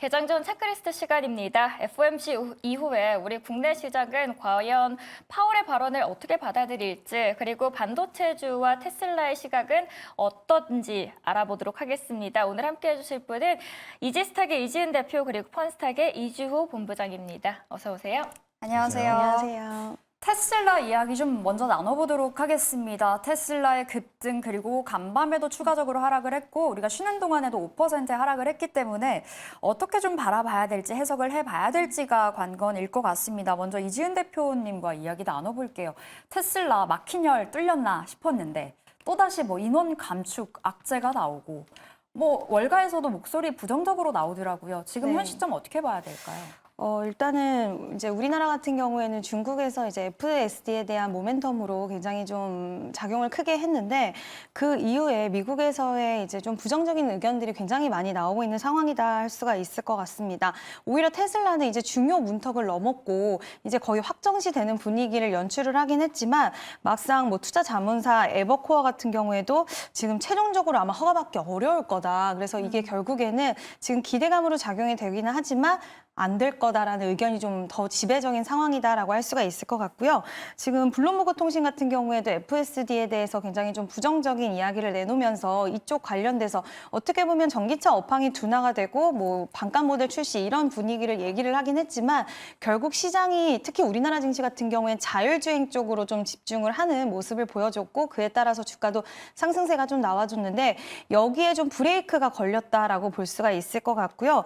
개장 전 체크리스트 시간입니다. FOMC 이후에 우리 국내 시장은 과연 파월의 발언을 어떻게 받아들일지, 그리고 반도체주와 테슬라의 시각은 어떤지 알아보도록 하겠습니다. 오늘 함께해 주실 분은 이지스탁의 이지은 대표, 그리고 펀스탁의 이주호 본부장입니다. 어서 오세요. 안녕하세요. 안녕하세요. 테슬라 이야기 좀 먼저 나눠보도록 하겠습니다. 테슬라의 급등 그리고 간밤에도 추가적으로 하락을 했고 우리가 쉬는 동안에도 5% 하락을 했기 때문에 어떻게 좀 바라봐야 될지 해석을 해봐야 될지가 관건일 것 같습니다. 먼저 이지은 대표님과 이야기 나눠볼게요. 테슬라 막힌 열 뚫렸나 싶었는데 또다시 인원 감축 악재가 나오고 월가에서도 목소리 부정적으로 나오더라고요. 지금 네. 현 시점 어떻게 봐야 될까요? 일단은 이제 우리나라 같은 경우에는 중국에서 이제 FSD에 대한 모멘텀으로 굉장히 좀 작용을 크게 했는데 그 이후에 미국에서의 이제 좀 부정적인 의견들이 굉장히 많이 나오고 있는 상황이다 할 수가 있을 것 같습니다. 오히려 테슬라는 이제 중요 문턱을 넘었고 이제 거의 확정시 되는 분위기를 연출을 하긴 했지만 막상 투자 자문사 에버코어 같은 경우에도 지금 최종적으로 아마 허가받기 어려울 거다. 그래서 이게 결국에는 지금 기대감으로 작용이 되기는 하지만 안 될 거다라는 의견이 좀 더 지배적인 상황이다라고 할 수가 있을 것 같고요. 지금 블룸버그 통신 같은 경우에도 FSD에 대해서 굉장히 좀 부정적인 이야기를 내놓으면서 이쪽 관련돼서 어떻게 보면 전기차 업황이 둔화가 되고 반값 모델 출시 이런 분위기를 얘기를 하긴 했지만 결국 시장이 특히 우리나라 증시 같은 경우엔 자율주행 쪽으로 좀 집중을 하는 모습을 보여줬고 그에 따라서 주가도 상승세가 좀 나와줬는데 여기에 좀 브레이크가 걸렸다라고 볼 수가 있을 것 같고요.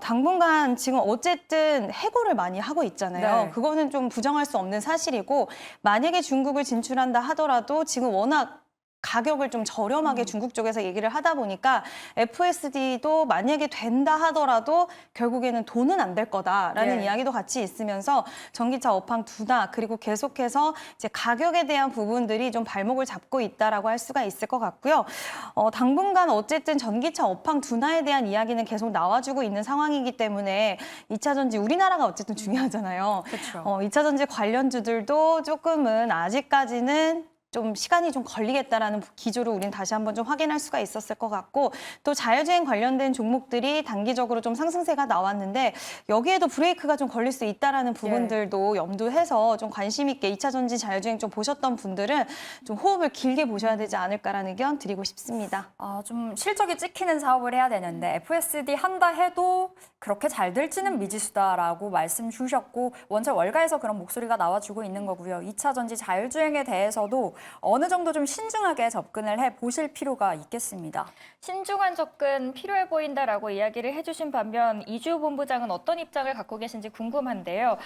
당분간 지금 어쨌든 해고를 많이 하고 있잖아요. 네. 그거는 좀 부정할 수 없는 사실이고 만약에 중국을 진출한다 하더라도 지금 워낙 가격을 좀 저렴하게 중국 쪽에서 얘기를 하다 보니까 FSD도 만약에 된다 하더라도 결국에는 돈은 안 될 거다라는 예. 이야기도 같이 있으면서 전기차 업황 둔화 그리고 계속해서 이제 가격에 대한 부분들이 좀 발목을 잡고 있다라고 할 수가 있을 것 같고요. 당분간 어쨌든 전기차 업황 둔화에 대한 이야기는 계속 나와주고 있는 상황이기 때문에 2차 전지 우리나라가 어쨌든 중요하잖아요. 그렇죠. 2차 전지 관련주들도 조금은 아직까지는 좀 시간이 좀 걸리겠다라는 기조를 우린 다시 한번 좀 확인할 수가 있었을 것 같고 또 자율주행 관련된 종목들이 단기적으로 좀 상승세가 나왔는데 여기에도 브레이크가 좀 걸릴 수 있다라는 부분들도 염두해서 좀 관심 있게 2차 전지 자율주행 좀 보셨던 분들은 좀 호흡을 길게 보셔야 되지 않을까라는 의견 드리고 싶습니다. 좀 실적이 찍히는 사업을 해야 되는데 FSD 한다 해도 그렇게 잘 될지는 미지수다라고 말씀 주셨고 원체 월가에서 그런 목소리가 나와주고 있는 거고요. 2차 전지 자율주행에 대해서도 어느 정도 좀 신중하게 접근을 해보실 필요가 있겠습니다. 신중한 접근 필요해 보인다라고 이야기를 해주신 반면 이주호 본부장은 어떤 입장을 갖고 계신지 궁금한데요.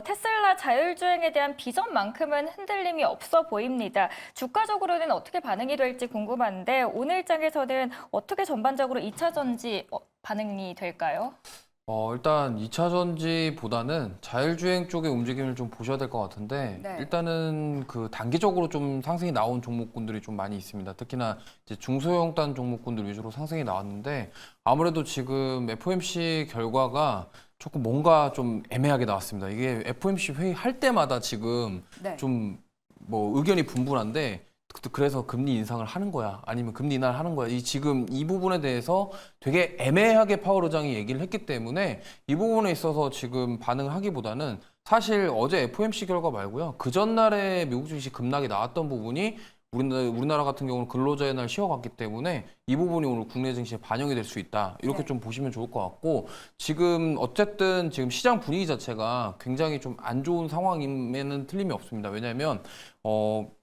테슬라 자율주행에 대한 비전만큼은 흔들림이 없어 보입니다. 주가적으로는 어떻게 반응이 될지 궁금한데 오늘 장에서는 어떻게 전반적으로 2차 전지 반응이 될까요? 일단 2차 전지보다는 자율주행 쪽의 움직임을 좀 보셔야 될 것 같은데 네. 일단은 그 단기적으로 좀 상승이 나온 종목군들이 좀 많이 있습니다. 특히나 이제 중소형단 종목군들 위주로 상승이 나왔는데 아무래도 지금 FOMC 결과가 조금 뭔가 좀 애매하게 나왔습니다. 이게 FOMC 회의 할 때마다 지금 네. 좀 의견이 분분한데 그래서 금리 인상을 하는 거야? 아니면 금리 인하를 하는 거야? 지금 이 부분에 대해서 되게 애매하게 파월 의장이 얘기를 했기 때문에 이 부분에 있어서 지금 반응을 하기보다는 사실 어제 FOMC 결과 말고요. 그 전날에 미국 증시 급락이 나왔던 부분이 우리나라 같은 경우는 근로자의 날 쉬어갔기 때문에 이 부분이 오늘 국내 증시에 반영이 될 수 있다. 이렇게 좀 보시면 좋을 것 같고 지금 어쨌든 지금 시장 분위기 자체가 굉장히 좀 안 좋은 상황임에는 틀림이 없습니다. 왜냐하면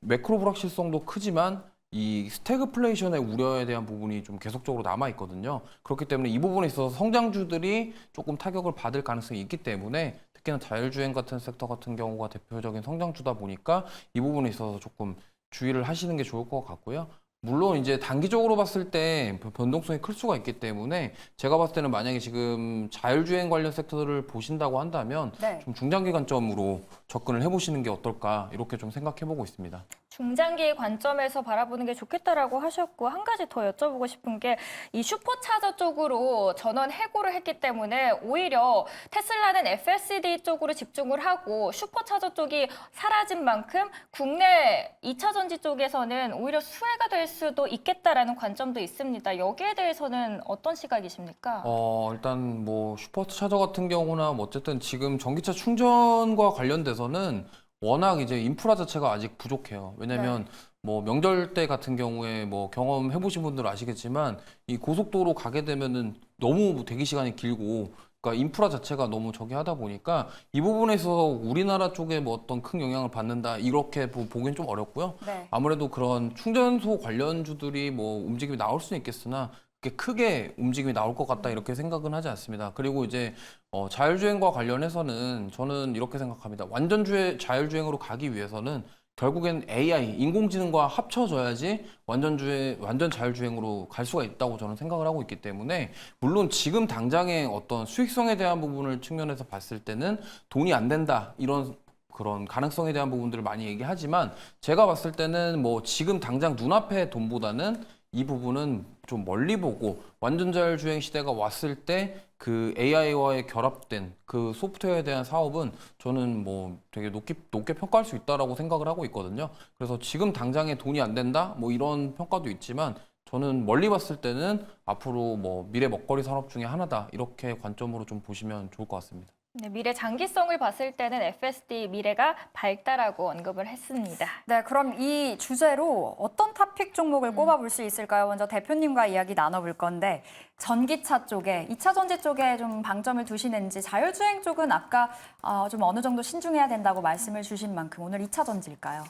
매크로 불확실성도 크지만 이 스태그플레이션의 우려에 대한 부분이 좀 계속적으로 남아 있거든요. 그렇기 때문에 이 부분에 있어서 성장주들이 조금 타격을 받을 가능성이 있기 때문에 특히나 자율주행 같은 섹터 같은 경우가 대표적인 성장주다 보니까 이 부분에 있어서 조금 주의를 하시는 게 좋을 것 같고요. 물론 이제 단기적으로 봤을 때 변동성이 클 수가 있기 때문에 제가 봤을 때는 만약에 지금 자율주행 관련 섹터를 보신다고 한다면 네. 좀 중장기 관점으로 접근을 해보시는 게 어떨까 이렇게 좀 생각해보고 있습니다. 중장기 관점에서 바라보는 게 좋겠다라고 하셨고 한 가지 더 여쭤보고 싶은 게 이 슈퍼차저 쪽으로 전원 해고를 했기 때문에 오히려 테슬라는 FSD 쪽으로 집중을 하고 슈퍼차저 쪽이 사라진 만큼 국내 2차 전지 쪽에서는 오히려 수혜가 될 수도 있겠다라는 관점도 있습니다. 여기에 대해서는 어떤 시각이십니까? 일단 뭐 슈퍼차저 같은 경우나 뭐 어쨌든 지금 전기차 충전과 관련돼서는 워낙 이제 인프라 자체가 아직 부족해요. 왜냐면 뭐 명절 때 같은 경우에 뭐 경험해 보신 분들은 아시겠지만 이 고속도로 가게 되면은 너무 대기 시간이 길고 그러니까 인프라 자체가 너무 저기 하다 보니까 이 부분에 있어서 우리나라 쪽에 뭐 어떤 큰 영향을 받는다 이렇게 보기엔 좀 어렵고요. 네. 아무래도 그런 충전소 관련주들이 뭐 움직임이 나올 수는 있겠으나 그렇게 크게 움직임이 나올 것 같다 이렇게 생각은 하지 않습니다. 그리고 이제 자율주행과 관련해서는 저는 이렇게 생각합니다. 완전 자율주행으로 가기 위해서는 결국엔 AI, 인공지능과 합쳐져야지 완전 자율주행으로 갈 수가 있다고 저는 생각을 하고 있기 때문에 물론 지금 당장의 어떤 수익성에 대한 부분을 측면에서 봤을 때는 돈이 안 된다 이런 그런 가능성에 대한 부분들을 많이 얘기하지만 제가 봤을 때는 뭐 지금 당장 눈앞의 돈보다는 이 부분은 좀 멀리 보고 완전 자율주행 시대가 왔을 때 그 AI와의 결합된 그 소프트웨어에 대한 사업은 저는 뭐 되게 높게 평가할 수 있다라고 생각을 하고 있거든요. 그래서 지금 당장에 돈이 안 된다 뭐 이런 평가도 있지만 저는 멀리 봤을 때는 앞으로 뭐 미래 먹거리 산업 중에 하나다 이렇게 관점으로 좀 보시면 좋을 것 같습니다. 네, 미래 장기성을 봤을 때는 FSD 미래가 밝다라고 언급을 했습니다. 네, 그럼 이 주제로 어떤 토픽 종목을 꼽아볼 수 있을까요? 먼저 대표님과 이야기 나눠볼 건데 전기차 쪽에, 2차 전지 쪽에 좀 방점을 두시는지 자율주행 쪽은 아까 좀 어느 정도 신중해야 된다고 말씀을 주신 만큼 오늘 2차 전지일까요?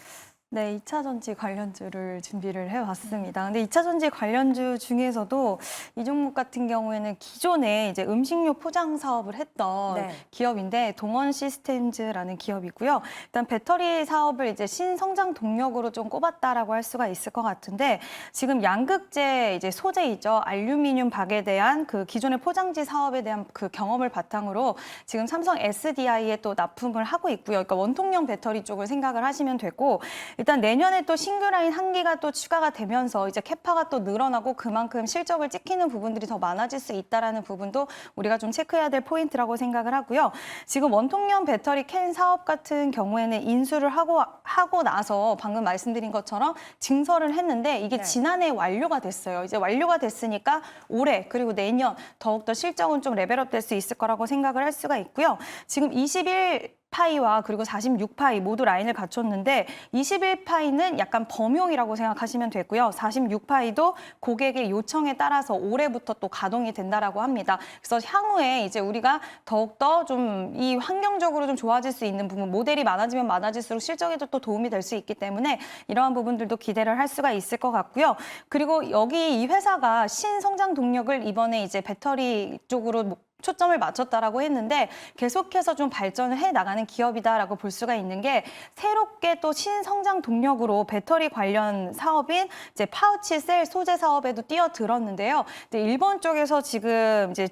네, 2차 전지 관련주를 준비를 해왔습니다. 근데 2차 전지 관련주 중에서도 이 종목 같은 경우에는 기존에 이제 음식료 포장 사업을 했던 네. 기업인데 동원 시스템즈라는 기업이고요. 일단 배터리 사업을 이제 신성장 동력으로 좀 꼽았다라고 할 수가 있을 것 같은데 지금 양극재 이제 소재이죠. 알루미늄 박에 대한 그 기존의 포장지 사업에 대한 그 경험을 바탕으로 지금 삼성 SDI에 또 납품을 하고 있고요. 그러니까 원통형 배터리 쪽을 생각을 하시면 되고 일단 내년에 또 신규 라인 한 기가 또 추가가 되면서 이제 캐파가 또 늘어나고 그만큼 실적을 찍히는 부분들이 더 많아질 수 있다라는 부분도 우리가 좀 체크해야 될 포인트라고 생각을 하고요. 지금 원통형 배터리 캔 사업 같은 경우에는 인수를 하고 나서 방금 말씀드린 것처럼 증설을 했는데 이게 네. 지난해 완료가 됐어요. 이제 완료가 됐으니까 올해 그리고 내년 더욱더 실적은 좀 레벨업 될 수 있을 거라고 생각을 할 수가 있고요. 지금 21파이와 그리고 46파이 모두 라인을 갖췄는데 21파이는 약간 범용이라고 생각하시면 되고요. 46파이도 고객의 요청에 따라서 올해부터 또 가동이 된다라고 합니다. 그래서 향후에 이제 우리가 더욱더 좀 이 환경적으로 좀 좋아질 수 있는 부분, 모델이 많아지면 많아질수록 실적에도 또 도움이 될 수 있기 때문에 이러한 부분들도 기대를 할 수가 있을 것 같고요. 그리고 여기 이 회사가 신성장 동력을 이번에 이제 배터리 쪽으로 초점을 맞췄다라고 했는데 계속해서 좀 발전을 해 나가는 기업이다라고 볼 수가 있는 게 새롭게 또 신성장 동력으로 배터리 관련 사업인 이제 파우치 셀 소재 사업에도 뛰어들었는데요. 근데 일본 쪽에서 지금 이제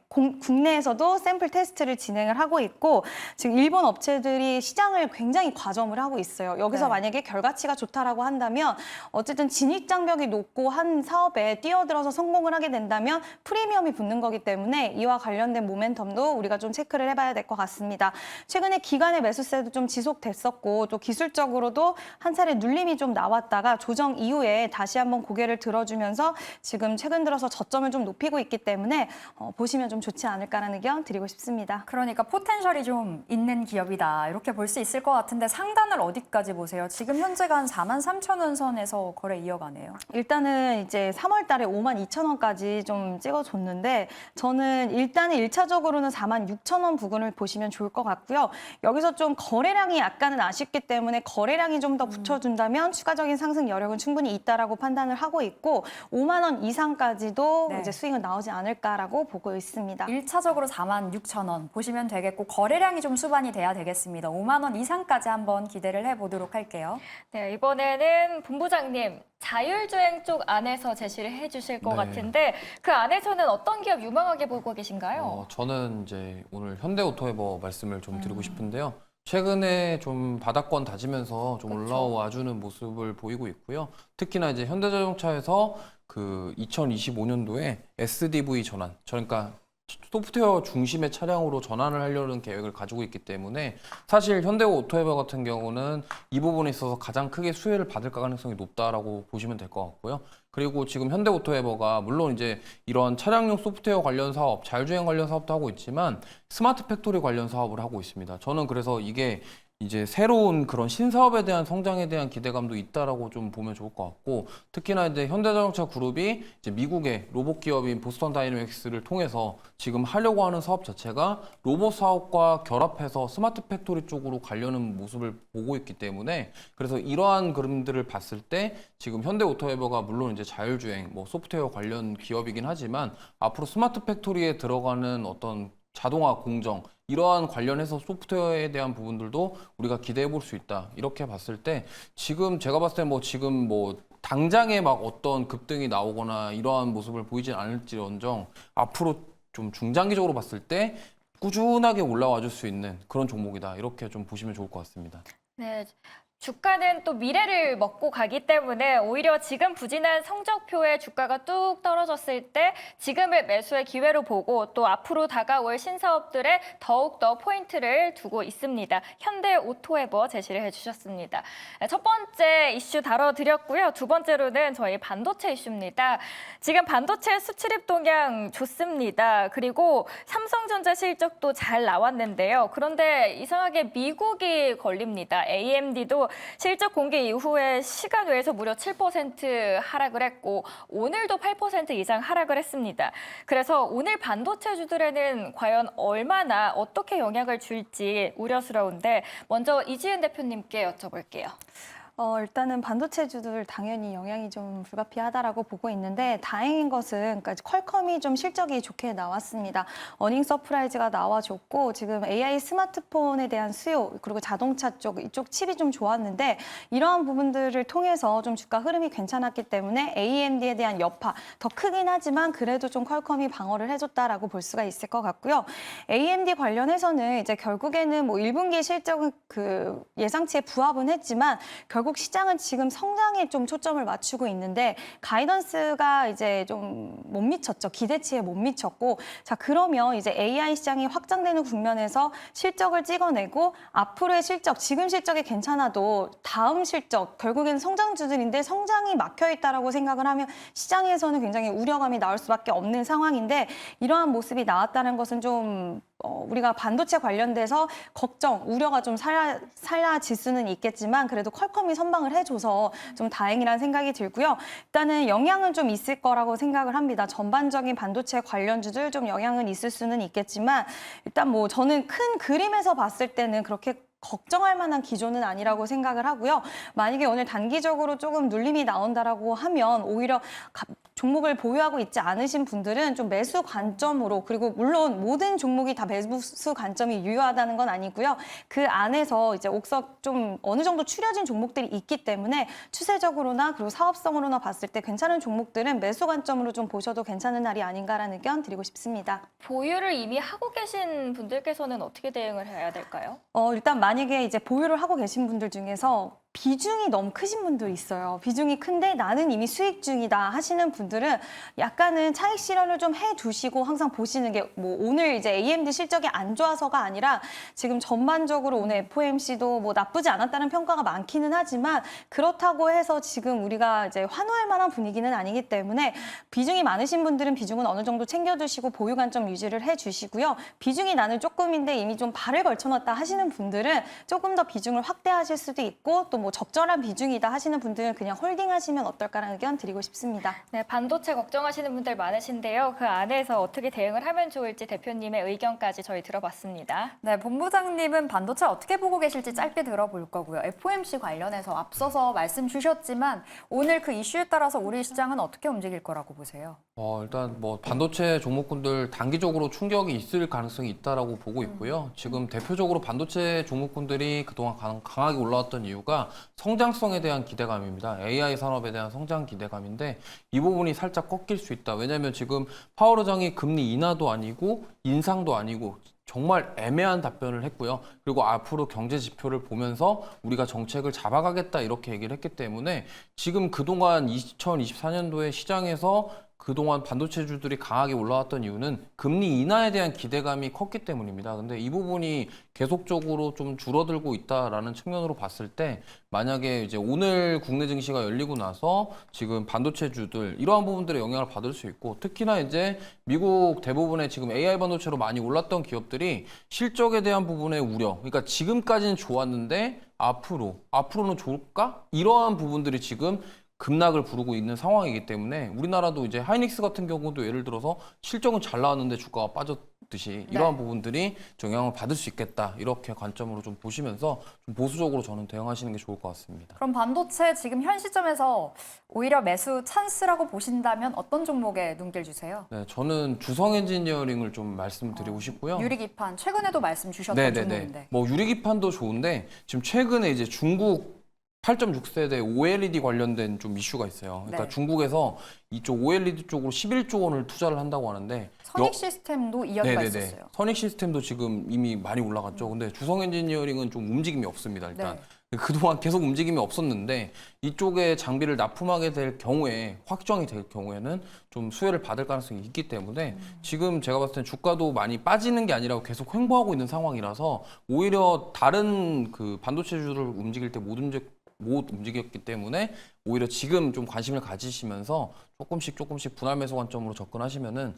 국내에서도 샘플 테스트를 진행을 하고 있고 지금 일본 업체들이 시장을 굉장히 과점을 하고 있어요. 여기서 네. 만약에 결과치가 좋다라고 한다면 어쨌든 진입 장벽이 높고 한 사업에 뛰어들어서 성공을 하게 된다면 프리미엄이 붙는 거기 때문에 이와 관련된 모멘텀도 우리가 좀 체크를 해봐야 될 것 같습니다. 최근에 기관의 매수세도 좀 지속됐었고 또 기술적으로도 한 차례 눌림이 좀 나왔다가 조정 이후에 다시 한번 고개를 들어주면서 지금 최근 들어서 저점을 좀 높이고 있기 때문에 보시면 좀 좋지 않을까라는 의견 드리고 싶습니다. 그러니까 포텐셜이 좀 있는 기업이다 이렇게 볼 수 있을 것 같은데 상단을 어디까지 보세요? 지금 현재가 한 43,000원 선에서 거래 이어가네요. 일단은 이제 3월 달에 52,000원까지 좀 찍어줬는데 저는 일단은 1차적으로는 46,000원 부근을 보시면 좋을 것 같고요. 여기서 좀 거래량이 약간은 아쉽기 때문에 거래량이 좀 더 붙여준다면 추가적인 상승 여력은 충분히 있다라고 판단을 하고 있고 5만 원 이상까지도 네. 이제 수익은 나오지 않을까라고 보고 있습니다. 1차적으로 46,000원 보시면 되겠고 거래량이 좀 수반이 돼야 되겠습니다. 5만 원 이상까지 한번 기대를 해보도록 할게요. 네, 이번에는 본부장님 자율주행 쪽 안에서 제시를 해주실 것 네. 같은데 그 안에서는 어떤 기업 유망하게 보고 계신가요? 저는 이제 오늘 현대오토에버 말씀을 좀 드리고 싶은데요. 최근에 좀 바닥권 다지면서 좀 올라와주는 모습을 보이고 있고요. 특히나 이제 현대자동차에서 그 2025년도에 SDV 전환, 그러니까 소프트웨어 중심의 차량으로 전환을 하려는 계획을 가지고 있기 때문에 사실 현대오토에버 같은 경우는 이 부분에 있어서 가장 크게 수혜를 받을 가능성이 높다라고 보시면 될 것 같고요. 그리고 지금 현대오토에버가 물론 이제 이런 차량용 소프트웨어 관련 사업, 자율주행 관련 사업도 하고 있지만 스마트 팩토리 관련 사업을 하고 있습니다. 저는 그래서 이게 이제 새로운 그런 신사업에 대한 성장에 대한 기대감도 있다라고 좀 보면 좋을 것 같고, 특히나 이제 현대자동차 그룹이 이제 미국의 로봇 기업인 보스턴 다이내믹스를 통해서 지금 하려고 하는 사업 자체가 로봇 사업과 결합해서 스마트 팩토리 쪽으로 가려는 모습을 보고 있기 때문에, 그래서 이러한 그림들을 봤을 때 지금 현대오토에버가 물론 이제 자율주행, 뭐 소프트웨어 관련 기업이긴 하지만 앞으로 스마트 팩토리에 들어가는 어떤 자동화 공정, 이러한 관련해서 소프트웨어에 대한 부분들도 우리가 기대해 볼 수 있다. 이렇게 봤을 때 지금 제가 봤을 때 뭐 지금 뭐 당장에 막 어떤 급등이 나오거나 이러한 모습을 보이진 않을지언정 앞으로 좀 중장기적으로 봤을 때 꾸준하게 올라와 줄 수 있는 그런 종목이다. 이렇게 좀 보시면 좋을 것 같습니다. 네. 주가는 또 미래를 먹고 가기 때문에 오히려 지금 부진한 성적표에 주가가 뚝 떨어졌을 때 지금을 매수의 기회로 보고 또 앞으로 다가올 신사업들에 더욱더 포인트를 두고 있습니다. 현대오토에버 제시를 해주셨습니다. 첫 번째 이슈 다뤄드렸고요. 두 번째로는 저희 반도체 이슈입니다. 지금 반도체 수출입 동향 좋습니다. 그리고 삼성전자 실적도 잘 나왔는데요. 그런데 이상하게 미국이 걸립니다. AMD도 실적 공개 이후에 시간 외에서 무려 7% 하락을 했고 오늘도 8% 이상 하락을 했습니다. 그래서 오늘 반도체주들에는 과연 얼마나 어떻게 영향을 줄지 우려스러운데 먼저 이지은 대표님께 여쭤볼게요. 일단은 반도체주들 당연히 영향이 좀 불가피하다라고 보고 있는데 다행인 것은 그러니까 퀄컴이 좀 실적이 좋게 나왔습니다. 어닝 서프라이즈가 나와줬고 지금 AI 스마트폰에 대한 수요 그리고 자동차 쪽 이쪽 칩이 좀 좋았는데 이러한 부분들을 통해서 좀 주가 흐름이 괜찮았기 때문에 AMD에 대한 여파 더 크긴 하지만 그래도 좀 퀄컴이 방어를 해줬다라고 볼 수가 있을 것 같고요. AMD 관련해서는 이제 결국에는 뭐 1분기 실적은 그 예상치에 부합은 했지만 결국 시장은 지금 성장에 좀 초점을 맞추고 있는데 가이던스가 이제 좀 못 미쳤죠. 기대치에 못 미쳤고 자 그러면 이제 AI 시장이 확장되는 국면에서 실적을 찍어내고 앞으로의 실적, 지금 실적이 괜찮아도 다음 실적 결국에는 성장주들인데 성장이 막혀 있다라고 생각을 하면 시장에서는 굉장히 우려감이 나올 수밖에 없는 상황인데 이러한 모습이 나왔다는 것은 좀 우리가 반도체 관련돼서 걱정, 우려가 좀 사라질 수는 있겠지만 그래도 퀄컴이 선방을 해줘서 좀 다행이라는 생각이 들고요. 일단은 영향은 좀 있을 거라고 생각을 합니다. 전반적인 반도체 관련주들 좀 영향은 있을 수는 있겠지만 일단 뭐 저는 큰 그림에서 봤을 때는 그렇게 걱정할 만한 기조는 아니라고 생각을 하고요. 만약에 오늘 단기적으로 조금 눌림이 나온다라고 하면 오히려 종목을 보유하고 있지 않으신 분들은 좀 매수 관점으로 그리고 물론 모든 종목이 다 매수 관점이 유효하다는 건 아니고요. 그 안에서 이제 옥석 좀 어느 정도 추려진 종목들이 있기 때문에 추세적으로나 그리고 사업성으로나 봤을 때 괜찮은 종목들은 매수 관점으로 좀 보셔도 괜찮은 날이 아닌가라는 의견 드리고 싶습니다. 보유를 이미 하고 계신 분들께서는 어떻게 대응을 해야 될까요? 일단 만약에 이제 보유를 하고 계신 분들 중에서 비중이 너무 크신 분도 있어요. 비중이 큰데 나는 이미 수익 중이다 하시는 분들은 약간은 차익 실현을 좀 해두시고 항상 보시는 게 뭐 오늘 이제 AMD 실적이 안 좋아서가 아니라 지금 전반적으로 오늘 FOMC도 뭐 나쁘지 않았다는 평가가 많기는 하지만 그렇다고 해서 지금 우리가 이제 환호할 만한 분위기는 아니기 때문에 비중이 많으신 분들은 비중은 어느 정도 챙겨두시고 보유 관점 유지를 해주시고요. 비중이 나는 조금인데 이미 좀 발을 걸쳐놨다 하시는 분들은 조금 더 비중을 확대하실 수도 있고 또 뭐 적절한 비중이다 하시는 분들은 그냥 홀딩하시면 어떨까라는 의견 드리고 싶습니다. 네, 반도체 걱정하시는 분들 많으신데요. 그 안에서 어떻게 대응을 하면 좋을지 대표님의 의견까지 저희 들어봤습니다. 네, 본부장님은 반도체 어떻게 보고 계실지 짧게 들어볼 거고요. FOMC 관련해서 앞서서 말씀 주셨지만 오늘 그 이슈에 따라서 우리 시장은 어떻게 움직일 거라고 보세요? 일단 뭐 반도체 종목군들 단기적으로 충격이 있을 가능성이 있다라고 보고 있고요. 지금 대표적으로 반도체 종목군들이 그동안 강하게 올라왔던 이유가 성장성에 대한 기대감입니다. AI 산업에 대한 성장 기대감인데 이 부분이 살짝 꺾일 수 있다. 왜냐하면 지금 파월 의장이 금리 인하도 아니고 인상도 아니고 정말 애매한 답변을 했고요. 그리고 앞으로 경제 지표를 보면서 우리가 정책을 잡아가겠다 이렇게 얘기를 했기 때문에 지금 그동안 2024년도에 시장에서 그동안 반도체주들이 강하게 올라왔던 이유는 금리 인하에 대한 기대감이 컸기 때문입니다. 근데 이 부분이 계속적으로 좀 줄어들고 있다라는 측면으로 봤을 때 만약에 이제 오늘 국내 증시가 열리고 나서 지금 반도체주들 이러한 부분들의 영향을 받을 수 있고 특히나 이제 미국 대부분의 지금 AI 반도체로 많이 올랐던 기업들이 실적에 대한 부분의 우려, 그러니까 지금까지는 좋았는데 앞으로는 좋을까? 이러한 부분들이 지금 급락을 부르고 있는 상황이기 때문에 우리나라도 이제 하이닉스 같은 경우도 예를 들어서 실적은 잘 나왔는데 주가가 빠졌듯이 이러한 부분들이 영향을 받을 수 있겠다 이렇게 관점으로 좀 보시면서 좀 보수적으로 저는 대응하시는 게 좋을 것 같습니다. 그럼 반도체 지금 현 시점에서 오히려 매수 찬스라고 보신다면 어떤 종목에 눈길 주세요? 네, 저는 주성 엔지니어링을 좀 말씀드리고 싶고요. 유리기판 최근에도 말씀 주셨던 종목인데. 뭐 유리기판도 좋은데 지금 최근에 이제 중국 8.6세대 OLED 관련된 좀 이슈가 있어요. 그러니까 네. 중국에서 이쪽 OLED 쪽으로 11조 원을 투자를 한다고 하는데 선익 시스템도 이야기가 있었어요. 선익 시스템도 지금 이미 많이 올라갔죠. 근데 주성 엔지니어링은 좀 움직임이 없습니다. 일단 그동안 계속 움직임이 없었는데 이쪽에 장비를 납품하게 될 경우에 확정이 될 경우에는 좀 수혜를 받을 가능성이 있기 때문에 지금 제가 봤을 땐 주가도 많이 빠지는 게 아니라 계속 횡보하고 있는 상황이라서 오히려 다른 그 반도체주를 움직일 때 못 움직였기 때문에 오히려 지금 좀 관심을 가지시면서 조금씩 분할 매수 관점으로 접근하시면은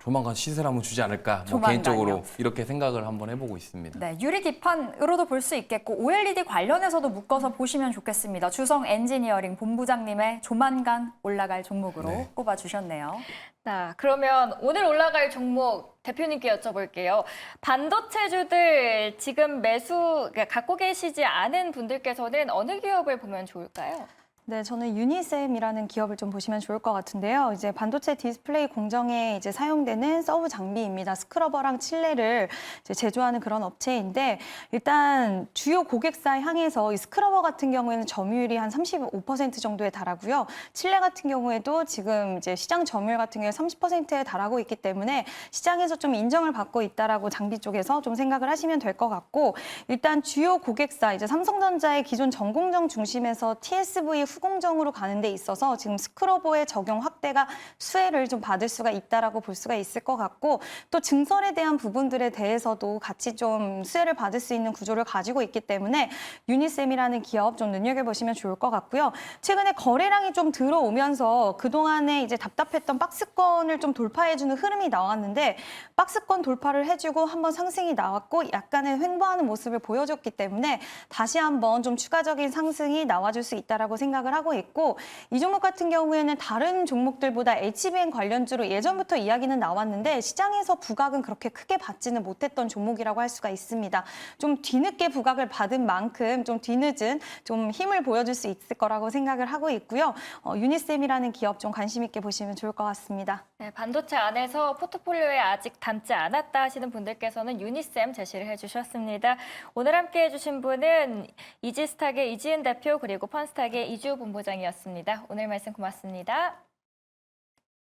조만간 시세를 한번 주지 않을까 뭐 조만간요. 개인적으로 이렇게 생각을 한번 해보고 있습니다. 네, 유리기판으로도 볼 수 있겠고 OLED 관련해서도 묶어서 보시면 좋겠습니다. 주성 엔지니어링 본부장님의 조만간 올라갈 종목으로 네. 꼽아주셨네요. 자, 그러면 오늘 올라갈 종목 대표님께 여쭤볼게요. 반도체주들 지금 그러니까 갖고 계시지 않은 분들께서는 어느 기업을 보면 좋을까요? 네, 저는 유니셈이라는 기업을 좀 보시면 좋을 것 같은데요. 이제 반도체 디스플레이 공정에 이제 사용되는 서브 장비입니다. 스크러버랑 칠레를 이제 제조하는 그런 업체인데 일단 주요 고객사 향해서 이 스크러버 같은 경우에는 점유율이 한 35% 정도에 달하고요. 칠레 같은 경우에도 지금 이제 시장 점유율 같은 경우에 30%에 달하고 있기 때문에 시장에서 좀 인정을 받고 있다라고 장비 쪽에서 좀 생각을 하시면 될 것 같고 일단 주요 고객사 이제 삼성전자의 기존 전공정 중심에서 TSV 후공정으로 가는 데 있어서 지금 스크러버의 적용 확대가 수혜를 좀 받을 수가 있다라고 볼 수가 있을 것 같고 또 증설에 대한 부분들에 대해서도 같이 좀 수혜를 받을 수 있는 구조를 가지고 있기 때문에 유니셈이라는 기업 좀 눈여겨보시면 좋을 것 같고요. 최근에 거래량이 좀 들어오면서 그동안에 이제 답답했던 박스권을 좀 돌파해주는 흐름이 나왔는데 박스권 돌파를 해주고 한번 상승이 나왔고 약간의 횡보하는 모습을 보여줬기 때문에 다시 한번 좀 추가적인 상승이 나와줄 수 있다라고 생각을 하고 있고 이 종목 같은 경우에는 다른 종목들보다 HBM 관련주로 예전부터 이야기는 나왔는데 시장에서 부각은 그렇게 크게 받지는 못했던 종목이라고 할 수가 있습니다. 좀 뒤늦게 부각을 받은 만큼 좀 뒤늦은 좀 힘을 보여줄 수 있을 거라고 생각을 하고 있고요. 유니셈이라는 기업 좀 관심 있게 보시면 좋을 것 같습니다. 네, 반도체 안에서 포트폴리오에 아직 담지 않았다 하시는 분들께서는 유니셈 제시를 해주셨습니다. 오늘 함께 해주신 분은 이지스탁의 이지은 대표 그리고 펀스탁의 이주호 본부장이었습니다. 오늘 말씀 고맙습니다.